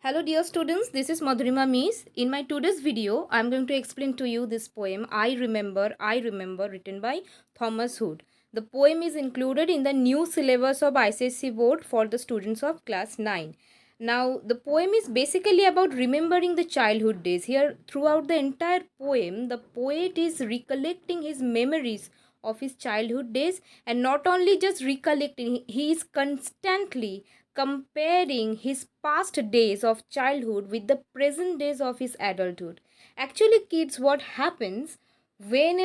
Hello dear students, this is Madhurima Miss. In my today's video, I am going to explain to you this poem I Remember written by Thomas Hood. The poem is included in the new syllabus of ICSE board for the students of class 9. Now, the poem is basically about remembering the childhood days. Here, throughout the entire poem, the poet is recollecting his memories of his childhood days, and not only just recollecting, he is constantly comparing his past days of childhood with the present days of his adulthood. Actually, kids, what happens when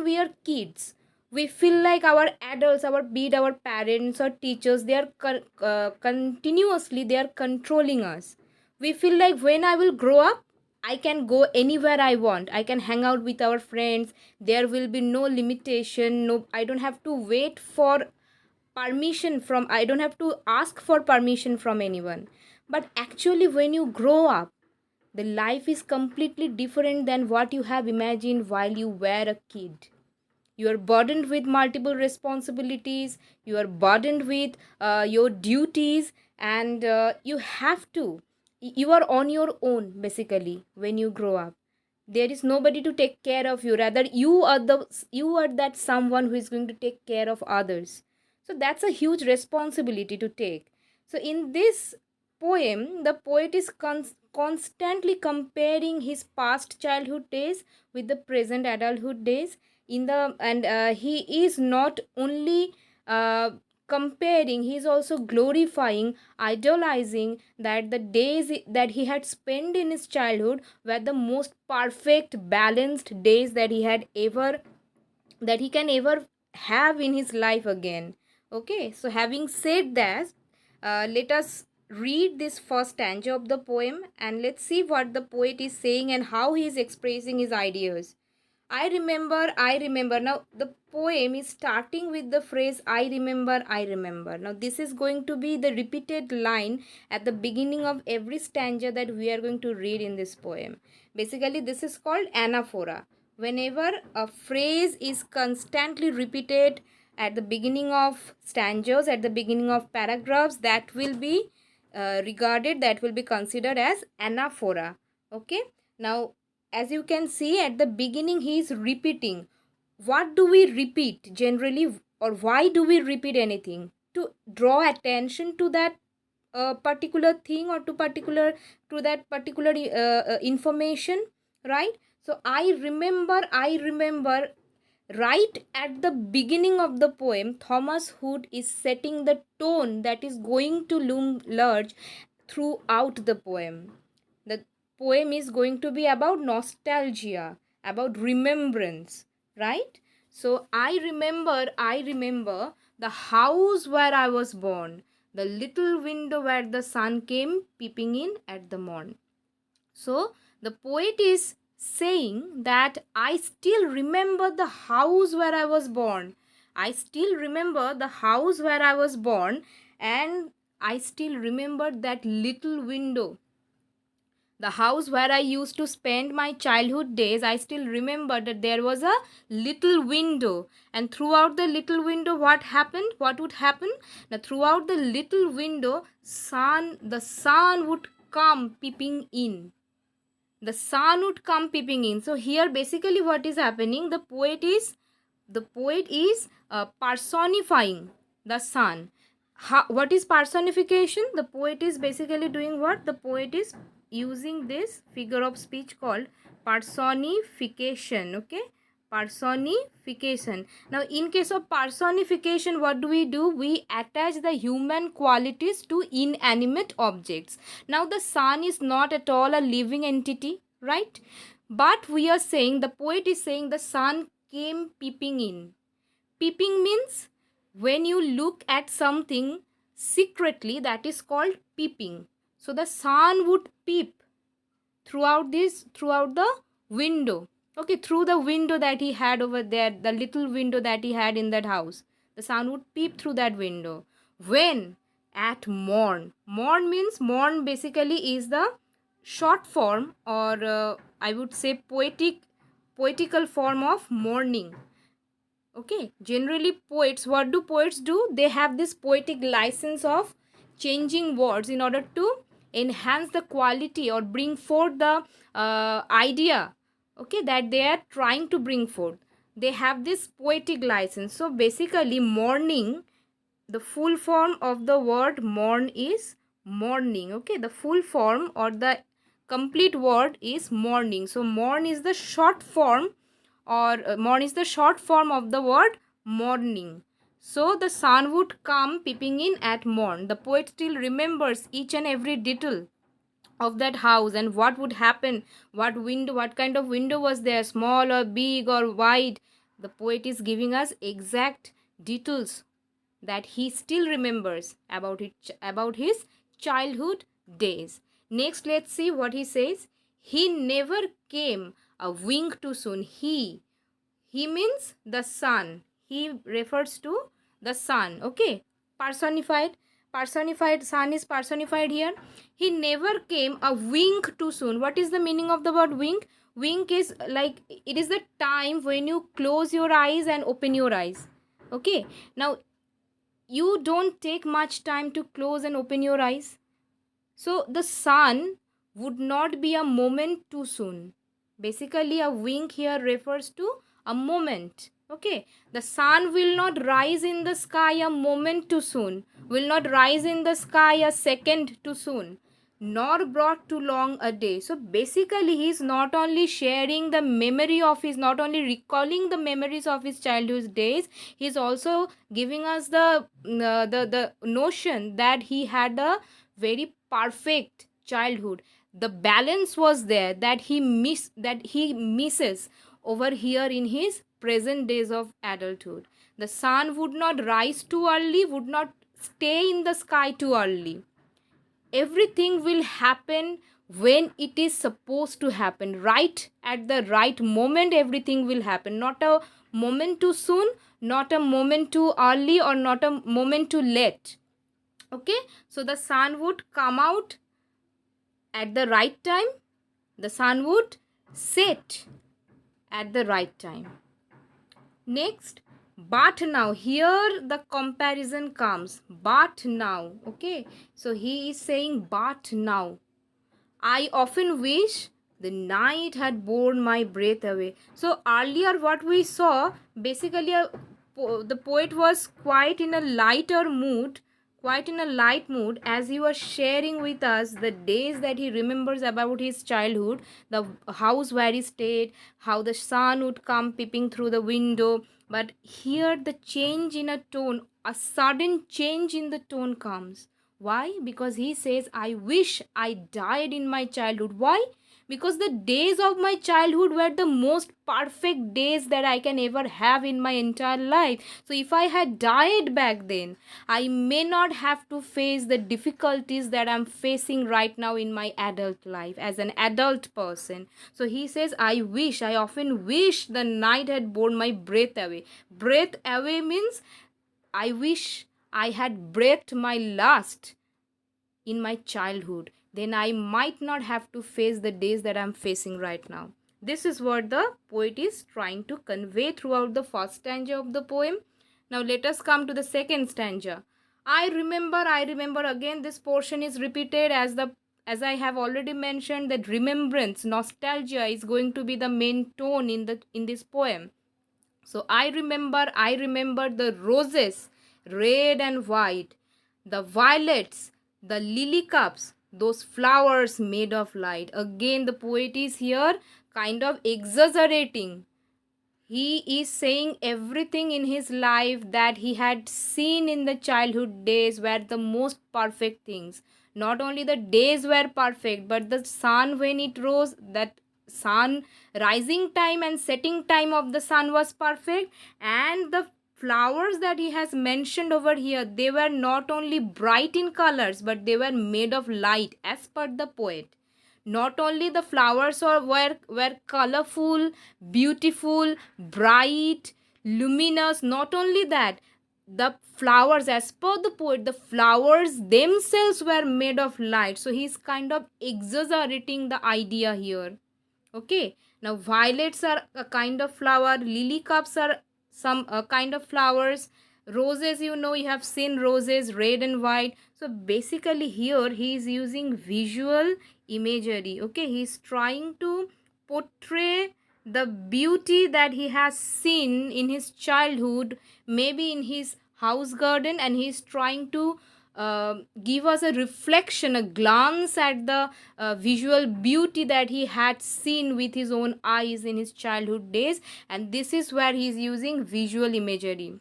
we are kids, we feel like our adults, our parents or teachers, they are continuously they are controlling us. We feel like when I will grow up, I can go anywhere I want. I can hang out with our friends. There will be no limitation. No, I don't have to wait for permission from, I don't have to ask for permission from anyone. But actually, when you grow up, the life is completely different than what you have imagined while you were a kid. You are burdened with multiple responsibilities, you are burdened with your duties, and you have to, you are on your own basically when you grow up. There is nobody to take care of you, rather you are that someone who is going to take care of others. So that's a huge responsibility to take. So in this poem, the poet is constantly comparing his past childhood days with the present adulthood days. In the and He is not only comparing, he is also glorifying, idolizing that the days that he had spent in his childhood were the most perfect balanced days that he can ever have in his life again. Okay, so having said that, let us read this first stanza of the poem, and let's see what the poet is saying and how he is expressing his ideas. I remember, I remember. Now, the poem is starting with the phrase I remember, I remember. Now, this is going to be the repeated line at the beginning of every stanza that we are going to read in this poem. Basically, this is called anaphora. Whenever a phrase is constantly repeated at the beginning of stanzas, at the beginning of paragraphs, that will be that will be considered as anaphora. Okay. Now, as you can see at the beginning, he is repeating. What do we repeat generally, or why do we repeat anything? To draw attention to that particular thing, or to that particular information, right? So I remember. Right at the beginning of the poem, Thomas Hood is setting the tone that is going to loom large throughout the poem. The poem is going to be about nostalgia, about remembrance, right? So I remember the house where I was born, the little window where the sun came peeping in at the morn. So the poet is saying that I still remember the house where I was born. I still remember the house where I was born, and I still remember that little window, the house where I used to spend my childhood days. I still remember that there was a little window, and throughout the little window, what happened? What would happen? Now, throughout the little window, the sun would come peeping in. The sun would come peeping in. So here, basically, what is happening? The poet is personifying the sun. What is personification? The poet is basically doing what? The poet is using this figure of speech called personification. Okay, personification. Now, in case of personification, what do? We attach the human qualities to inanimate objects. Now, the sun is not at all a living entity, right? But we are saying, the poet is saying, the sun came peeping in. Peeping means when you look at something secretly, that is called peeping. So the sun would peep throughout the window. Okay, through the window that he had over there, the little window that he had in that house, the sun would peep through that window. When? At morn. Morn basically is the short form, or I would say poetical form of morning. Okay, generally poets, what do poets do? They have this poetic license of changing words in order to enhance the quality or bring forth the idea, okay, that they are trying to bring forth. They have this poetic license. So basically morning, the full form of the word morn is morning, okay, the full form or the complete word is morning. So morn is the short form, or morn is the short form of the word morning. So the sun would come peeping in at morn. The poet still remembers each and every detail of that house and what would happen, what kind of window was there, small or big or wide. The poet is giving us exact details that he still remembers about his childhood days. Next, let's see what he says. He never came a wink too soon. He means the sun. He refers to the sun. Okay, personified. Personified, sun is personified here. He never came a wink too soon. What is the meaning of the word wink? Wink is like, it is the time when you close your eyes and open your eyes. Okay, now you don't take much time to close and open your eyes. So the sun would not be a moment too soon. Basically, a wink here refers to a moment. Okay, the sun will not rise in the sky a moment too soon, will not rise in the sky a second too soon, nor brought too long a day. So basically, he is not only sharing the memory of his, not only recalling the memories of his childhood days, he is also giving us the notion that he had a very perfect childhood. The balance was there that he misses over here in his present days of adulthood. The sun would not rise too early, would not stay in the sky too early. Everything will happen when it is supposed to happen, right at the right moment. Everything will happen, not a moment too soon, not a moment too early, or not a moment too late. Okay, so the sun would come out at the right time, the sun would set at the right time. Next, but now, here the comparison comes, but now. Okay, so he is saying but now, I often wish the night had borne my breath away. So earlier what we saw, basically the poet was quite in a lighter mood, quite in a light mood, as he was sharing with us the days that he remembers about his childhood, the house where he stayed, how the sun would come peeping through the window. But here the change in a tone, a sudden change in the tone comes. Why? Because he says, I wish I died in my childhood. Why? Because the days of my childhood were the most perfect days that I can ever have in my entire life. So if I had died back then, I may not have to face the difficulties that I'm facing right now in my adult life as an adult person. So he says, I often wish the night had borne my breath away. Breath away means I wish I had breathed my last in my childhood. Then I might not have to face the days that I'm facing right now. This is what the poet is trying to convey throughout the first stanza of the poem. Now let us come to the second stanza. I remember. Again, this portion is repeated as I have already mentioned, that remembrance, nostalgia is going to be the main tone in this poem. So I remember the roses, red and white, the violets, the lily cups, those flowers made of light. Again, the poet is here kind of exaggerating. He is saying everything in his life that he had seen in the childhood days were the most perfect things. Not only the days were perfect, but the sun when it rose, that sun rising time and setting time of the sun was perfect. And the flowers that he has mentioned over here, they were not only bright in colors, but they were made of light as per the poet. Not only the flowers were colorful, beautiful, bright, luminous, not only that, the flowers, as per the poet, the flowers themselves were made of light. So he's kind of exaggerating the idea here. Okay, now violets are a kind of flower, lily cups are some kind of flowers, Roses, you know, you have seen roses red and white. So basically here he is using visual imagery. Okay, he is trying to portray the beauty that he has seen in his childhood, maybe in his house garden, and he is trying to give us a reflection, a glance at the visual beauty that he had seen with his own eyes in his childhood days. And this is where he is using visual imagery.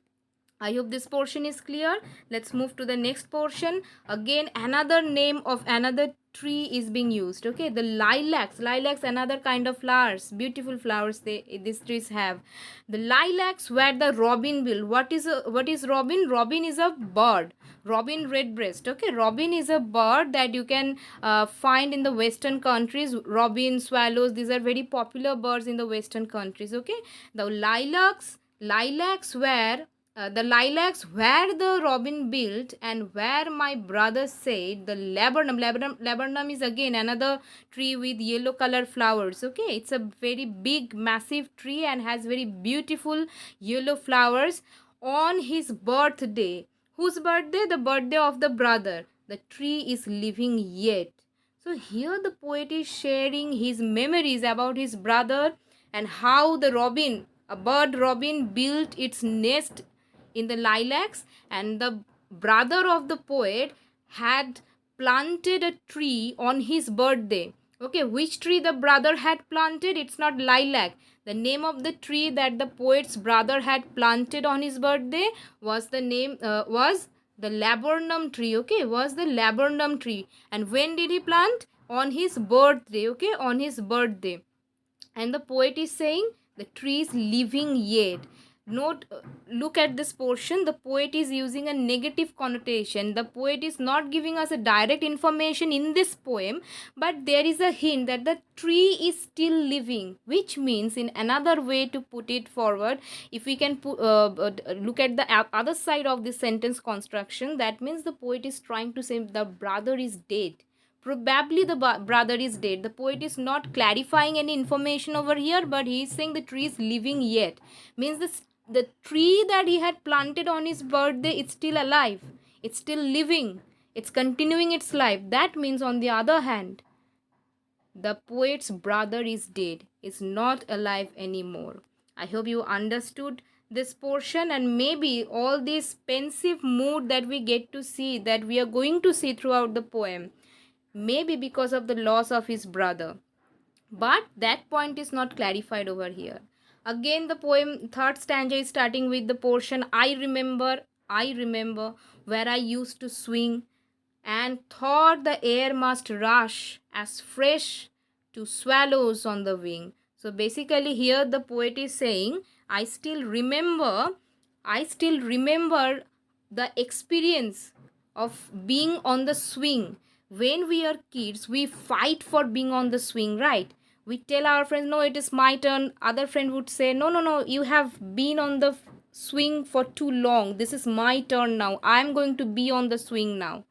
I hope this portion is clear. Let's move to the next portion. Again, another name of another tree is being used. Okay, the lilacs, another kind of flowers, beautiful flowers these trees have. The lilacs were the robin bill. What is robin? Robin is a bird. Robin redbreast. Okay, robin is a bird that you can find in the western countries. Robin, swallows, these are very popular birds in the western countries. Okay, the lilacs were the lilacs where the robin built, and where my brother said the laburnum is again another tree with yellow color flowers. Okay, it's a very big massive tree and has very beautiful yellow flowers. On his birthday, whose birthday? The birthday of the brother. The tree is living yet. So here the poet is sharing his memories about his brother, and how the robin, a bird robin, built its nest in the lilacs, and the brother of the poet had planted a tree on his birthday. Okay, which tree the brother had planted? It's not lilac. The name of the tree that the poet's brother had planted on his birthday was the laburnum tree. Okay, was the laburnum tree. And when did he plant? On his birthday. Okay, on his birthday. And the poet is saying the tree is living yet. Note, look at this portion. The poet is using a negative connotation. The poet is not giving us a direct information in this poem, but there is a hint that the tree is still living, which means, in another way to put it forward, if we can look at the other side of this sentence construction, that means the poet is trying to say the brother is dead. Probably the brother is dead. The poet is not clarifying any information over here, but he is saying the tree is living yet. Means the tree that he had planted on his birthday, it's still alive. It's still living. It's continuing its life. That means, on the other hand, the poet's brother is dead. Is not alive anymore. I hope you understood this portion, and maybe all this pensive mood that we get to see, that we are going to see throughout the poem, maybe because of the loss of his brother. But that point is not clarified over here. Again, the poem third stanza is starting with the portion I remember where I used to swing, and thought the air must rush as fresh to swallows on the wing. So basically here the poet is saying, I still remember the experience of being on the swing. When we are kids, we fight for being on the swing, right? We tell our friends, no, it is my turn. Other friend would say, no, you have been on the swing for too long. This is my turn now. I am going to be on the swing now.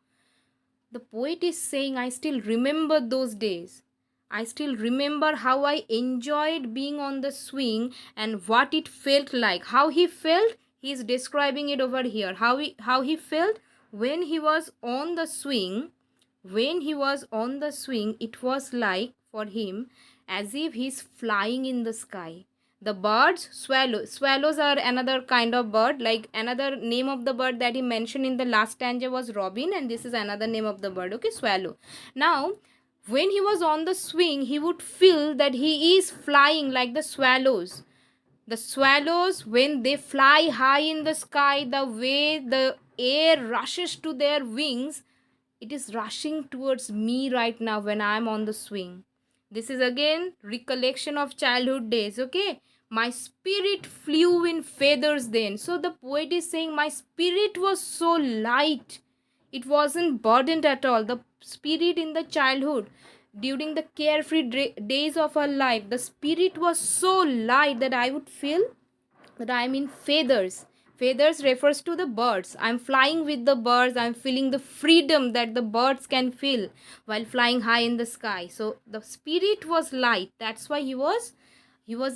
The poet is saying, I still remember those days. I still remember how I enjoyed being on the swing and what it felt like. How he felt, he is describing it over here. How he felt when he was on the swing. When he was on the swing, it was like for him as if he's flying in the sky. The birds, swallows are another kind of bird. Like, another name of the bird that he mentioned in the last stanza was robin, and this is another name of the bird. Okay, swallow. Now, when he was on the swing, he would feel that he is flying like the swallows. The swallows, when they fly high in the sky, the way the air rushes to their wings, it is rushing towards me right now when I am on the swing. This is again recollection of childhood days. Okay, my spirit flew in feathers then. So the poet is saying, my spirit was so light. It wasn't burdened at all. The spirit in the childhood, during the carefree days of our life, the spirit was so light that I would feel that I am in feathers. Feathers refers to the birds. I'm flying with the birds. I'm feeling the freedom that the birds can feel while flying high in the sky. So the spirit was light. That's why he was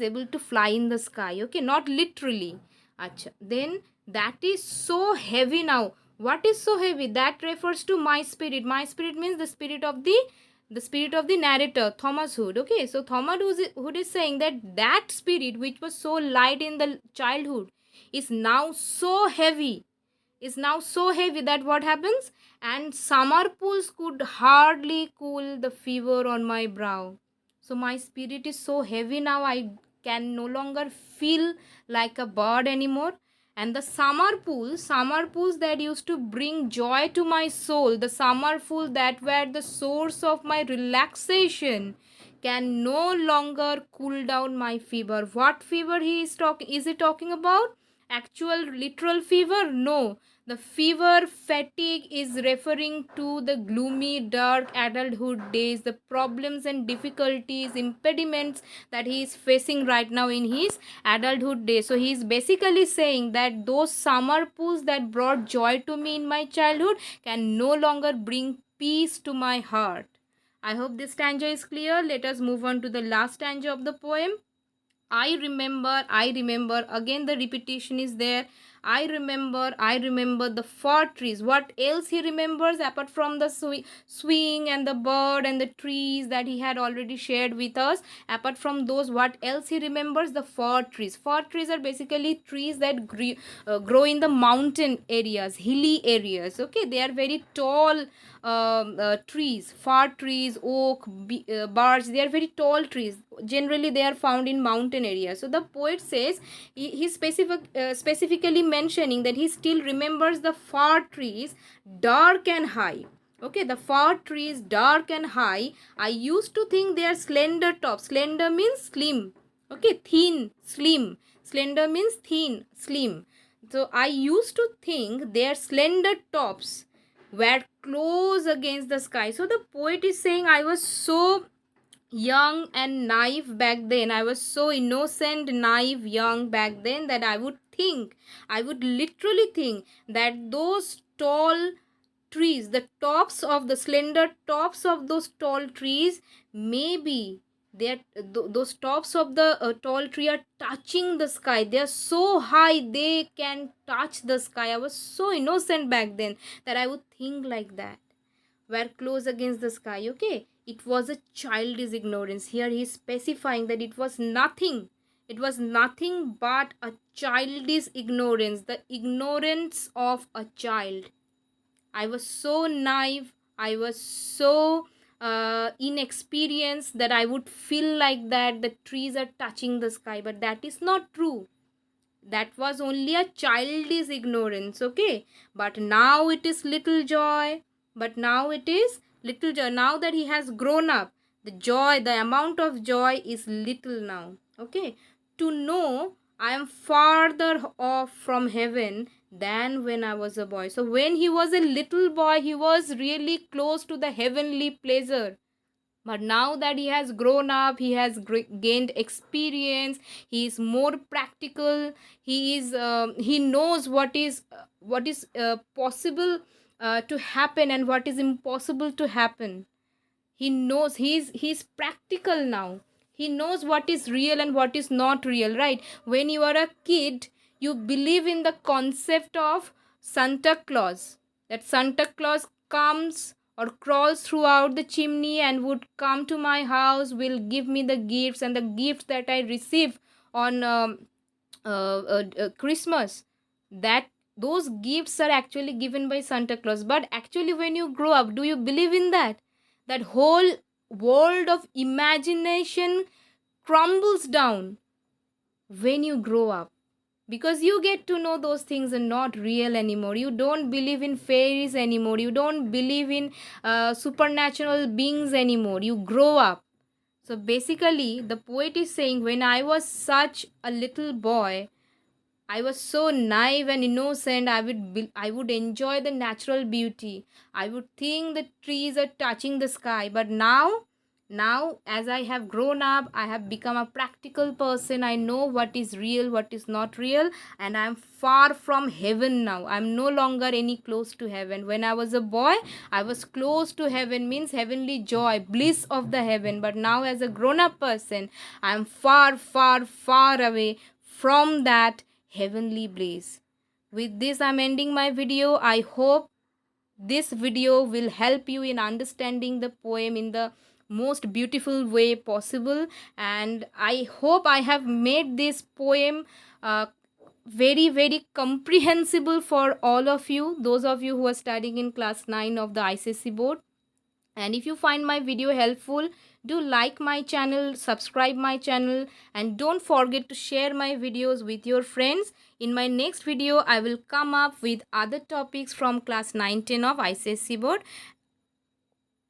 able to fly in the sky. Okay, not literally. Achha. Then That is so heavy now. What is so heavy? That refers to my spirit. My spirit means the spirit of the narrator, Thomas Hood. Okay, so Hood is saying that that spirit which was so light in the childhood is now so heavy, that what happens, and summer pools could hardly cool the fever on my brow. So my spirit is so heavy now, I can no longer feel like a bird anymore. And the summer pools that used to bring joy to my soul, the summer pools that were the source of my relaxation, can no longer cool down my fever. What fever is he talking about? Actual literal fever? No. The fever fatigue is referring to the gloomy, dark adulthood days, the problems and difficulties, impediments that he is facing right now in his adulthood days. So he is basically saying that those summer pools that brought joy to me in my childhood can no longer bring peace to my heart. I hope this stanza is clear. Let us move on to the last stanza of the poem. I remember, again the repetition is there. I remember the fir trees. What else he remembers apart from the swing and the bird and the trees that he had already shared with us? Apart from those, what else he remembers? The fir trees. Fir trees are basically trees that grow in the mountain areas, hilly areas. Okay, they are very tall trees. Fir trees, oak, birch, they are very tall trees. Generally they are found in mountain areas. So the poet says he's specifically mentioning that he still remembers the fir trees, dark and high. Okay, the fir trees, dark and high. I used to think they are slender tops. Slender means slim. Okay, thin, slim. Slender means thin, slim. So I used to think their slender tops were close against the sky. So the poet is saying, I was so young and naive back then. I was so innocent, naive, young back then, that I would literally think that those tall trees, the tops of the slender tops of those tall trees, maybe those tops of the tall tree are touching the sky. They are so high they can touch the sky. I was so innocent back then that I would think like that, were close against the sky. Okay, it was a childish ignorance. Here he is specifying that it was nothing, but a childish ignorance, the ignorance of a child. I was so naive, I was so inexperienced that I would feel like that the trees are touching the sky, but that is not true. That was only a childish ignorance. Okay, but now it is little joy. Now that he has grown up, the amount of joy is little now. Okay, to know I am farther off from heaven than when I was a boy. So when he was a little boy, he was really close to the heavenly pleasure. But now that he has grown up, he has gained experience, he is more practical, he knows what is possible to happen and what is impossible to happen. He knows, he's practical now. He knows what is real and what is not real, right? When you are a kid, you believe in the concept of Santa Claus, that Santa Claus comes or crawls throughout the chimney and would come to my house, will give me the gifts, and the gifts that I receive on Christmas, that those gifts are actually given by Santa Claus. But actually, when you grow up, do you believe in that? That whole world of imagination crumbles down when you grow up, because you get to know those things are not real anymore. You don't believe in fairies anymore. You don't believe in supernatural beings anymore. You grow up. So basically, the poet is saying, when I was such a little boy, I was so naive and innocent. I would enjoy the natural beauty. I would think the trees are touching the sky. But now as I have grown up, I have become a practical person. I know what is real, what is not real, and I am far from heaven now. I am no longer any close to heaven. When I was a boy, I was close to heaven, means heavenly joy, bliss of the heaven. But now as a grown up person, I am far, far, far away from that heavenly bliss. With this, I'm ending my video. I hope this video will help you in understanding the poem in the most beautiful way possible, and I hope I have made this poem uh, very very comprehensible for all of you, those of you who are studying in class 9 of the ICSE board. And if you find my video helpful, do like my channel, subscribe my channel, and don't forget to share my videos with your friends. In my next video, I will come up with other topics from class 9-10 of ICSE board.